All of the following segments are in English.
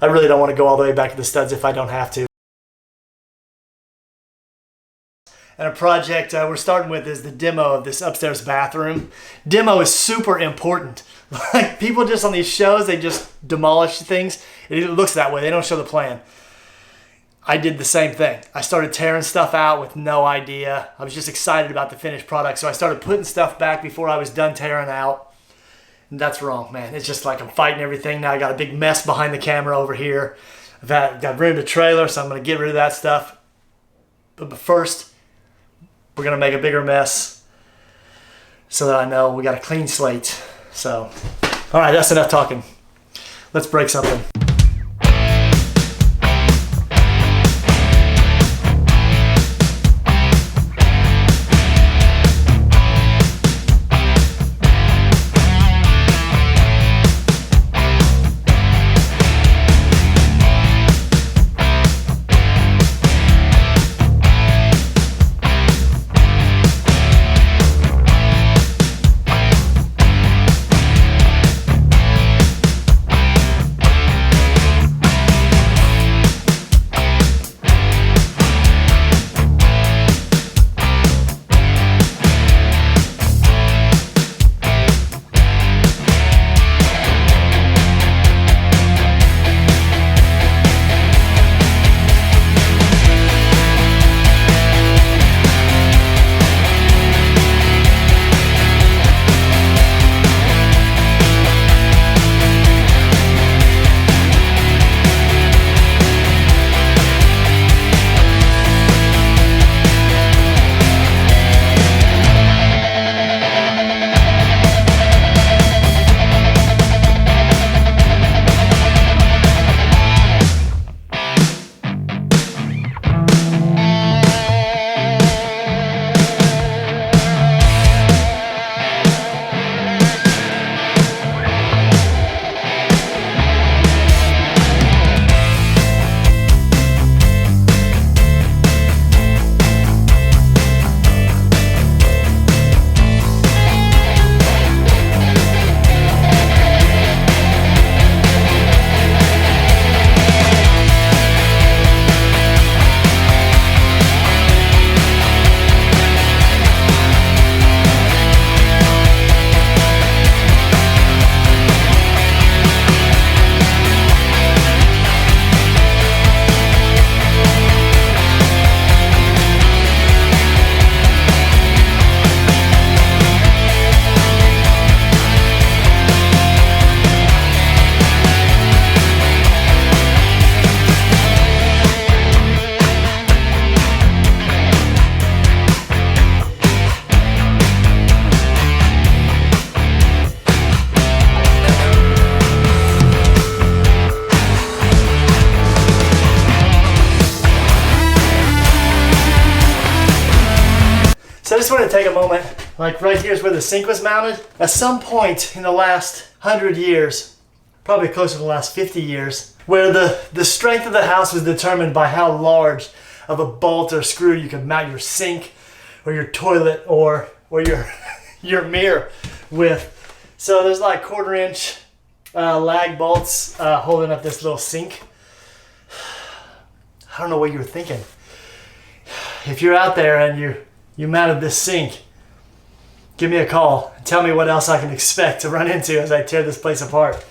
I really don't want to go all the way back to the studs if I don't have to. And a project we're starting with is the demo of this upstairs bathroom. Demo is super important. Like, people just on these shows, they just demolish things. It looks that way. They don't show the plan. I did the same thing. I started tearing stuff out with no idea. I was just excited about the finished product, so I started putting stuff back before I was done tearing out. And that's wrong, man. It's just like I'm fighting everything. Now I got a big mess behind the camera over here. I've ruined a trailer, so I'm going to get rid of that stuff. But first, we're going to make a bigger mess so that I know we got a clean slate. So, all right, that's enough talking. Let's break something. So I just want to take a moment, like right here's where the sink was mounted. At some point in the last 100 years, probably closer to the last 50 years, where the strength of the house was determined by how large of a bolt or screw you could mount your sink or your toilet or your mirror with. So there's like 1/4 inch lag bolts holding up this little sink. I don't know what you were thinking. If you're out there and you mounted this sink, give me a call and tell me what else I can expect to run into as I tear this place apart.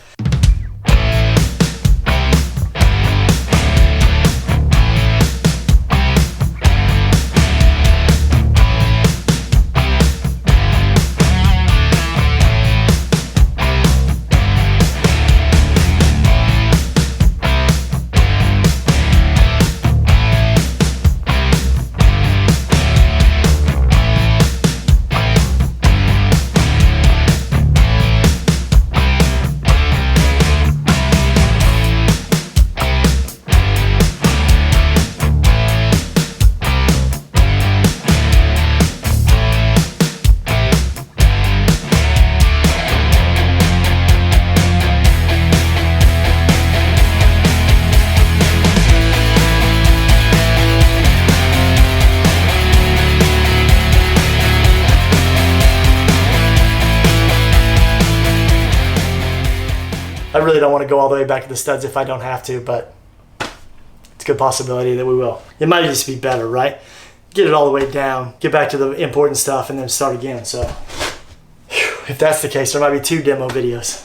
I really don't want to go all the way back to the studs if I don't have to, but it's a good possibility that we will. It might just be better, right? Get it all the way down, get back to the important stuff, and then start again. So if that's the case, there might be 2 demo videos.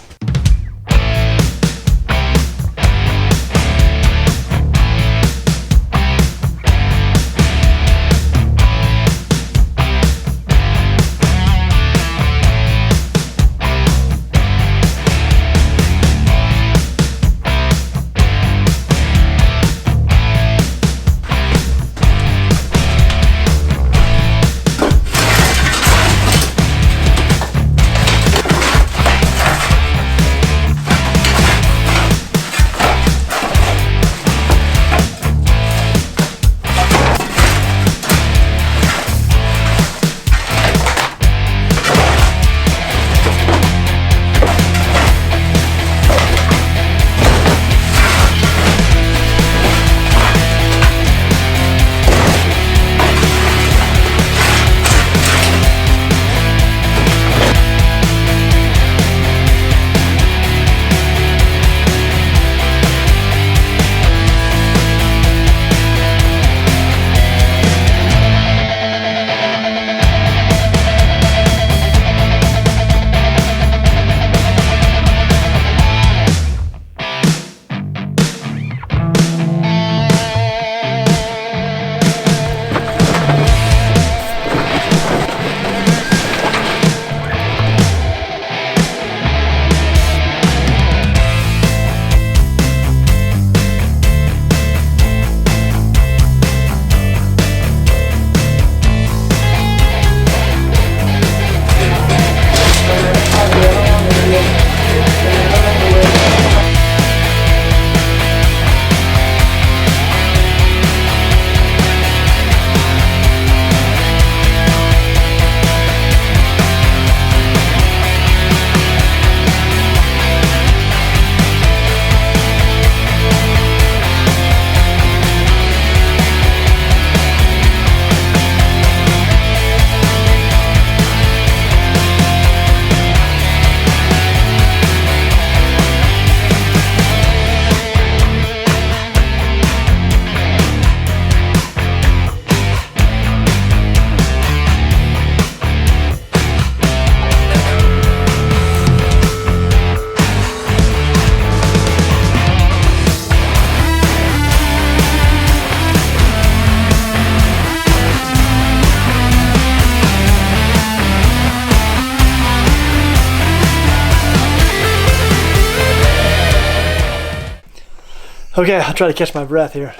Okay, I'll try to catch my breath here.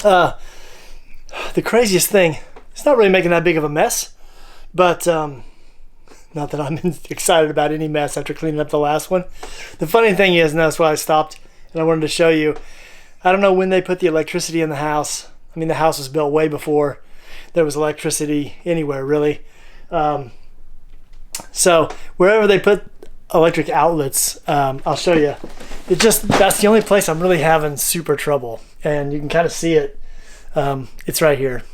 The craziest thing, it's not really making that big of a mess, but not that I'm excited about any mess after cleaning up the last one. The funny thing is, and that's why I stopped, and I wanted to show you, I don't know when they put the electricity in the house. I mean, the house was built way before there was electricity anywhere, really. So wherever they put electric outlets, I'll show you. That's the only place I'm really having super trouble, and you can kind of see it. It's right here.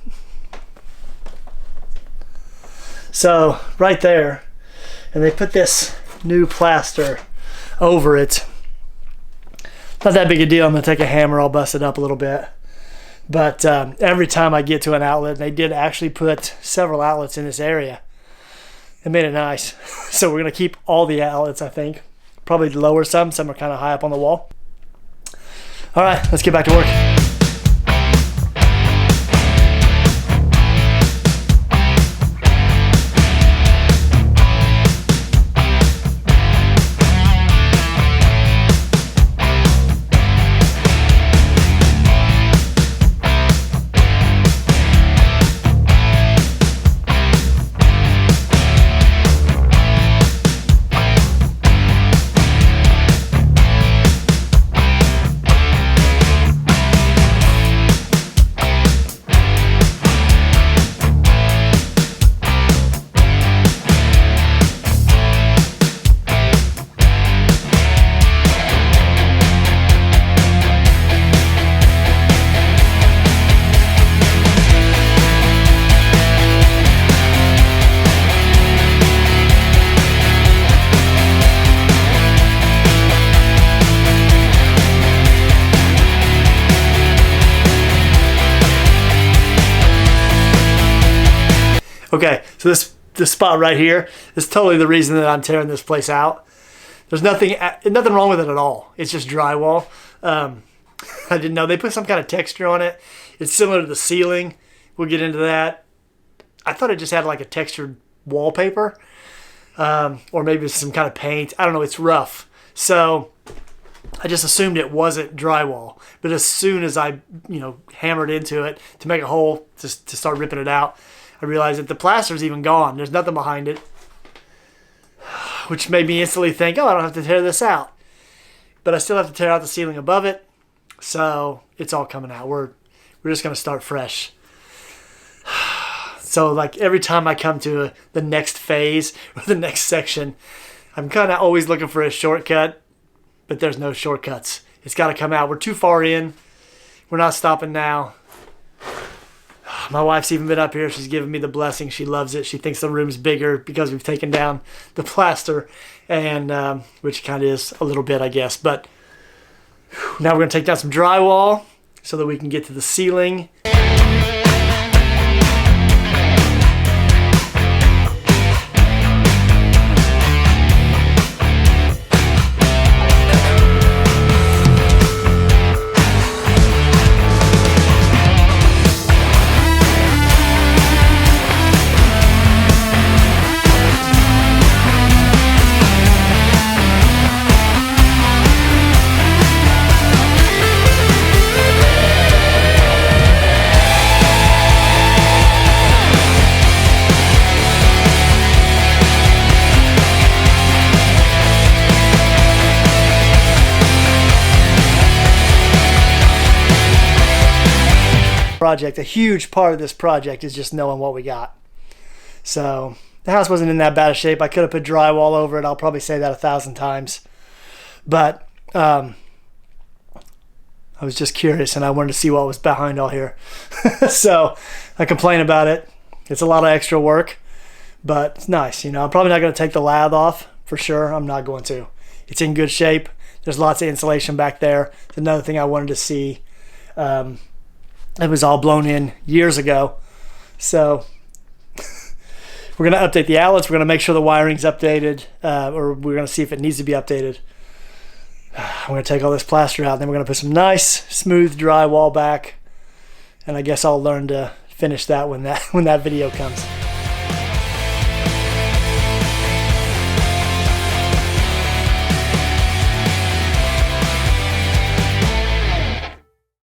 So right there, and they put this new plaster over it. Not that big a deal. I'm gonna take a hammer, I'll bust it up a little bit. But every time I get to an outlet, they did actually put several outlets in this area. It made it nice. So we're gonna keep all the outlets, I think. Probably lower some are kind of high up on the wall. All right, let's get back to work. Okay, so this spot right here is totally the reason that I'm tearing this place out. There's nothing wrong with it at all. It's just drywall. I didn't know they put some kind of texture on it. It's similar to the ceiling. We'll get into that. I thought it just had like a textured wallpaper, or maybe some kind of paint. I don't know. It's rough. So I just assumed it wasn't drywall. But as soon as I, hammered into it to make a hole to start ripping it out, I realized that the plaster's even gone. There's nothing behind it, which made me instantly think, oh, I don't have to tear this out. But I still have to tear out the ceiling above it. So it's all coming out. We're just going to start fresh. So like every time I come to the next phase or the next section, I'm kind of always looking for a shortcut, but there's no shortcuts. It's got to come out. We're too far in. We're not stopping now. My wife's even been up here. She's giving me the blessing. She loves it. She thinks the room's bigger because we've taken down the plaster, and which kind of is a little bit, I guess. But now we're going to take down some drywall so that we can get to the ceiling. Project, a huge part of this project is just knowing what we got. So the house wasn't in that bad a shape. I could have put drywall over it. I'll probably say that 1,000 times, but I was just curious and I wanted to see what was behind all here. So I complain about it. It's a lot of extra work, but it's nice. I'm probably not going to take the lath off for sure. I'm not going to. It's in good shape. There's lots of insulation back there. It's another thing I wanted to see. It was all blown in years ago. So we're going to update the outlets. We're going to make sure the wiring's updated, or we're going to see if it needs to be updated. I'm going to take all this plaster out. Then we're going to put some nice, smooth drywall back. And I guess I'll learn to finish that when that video comes.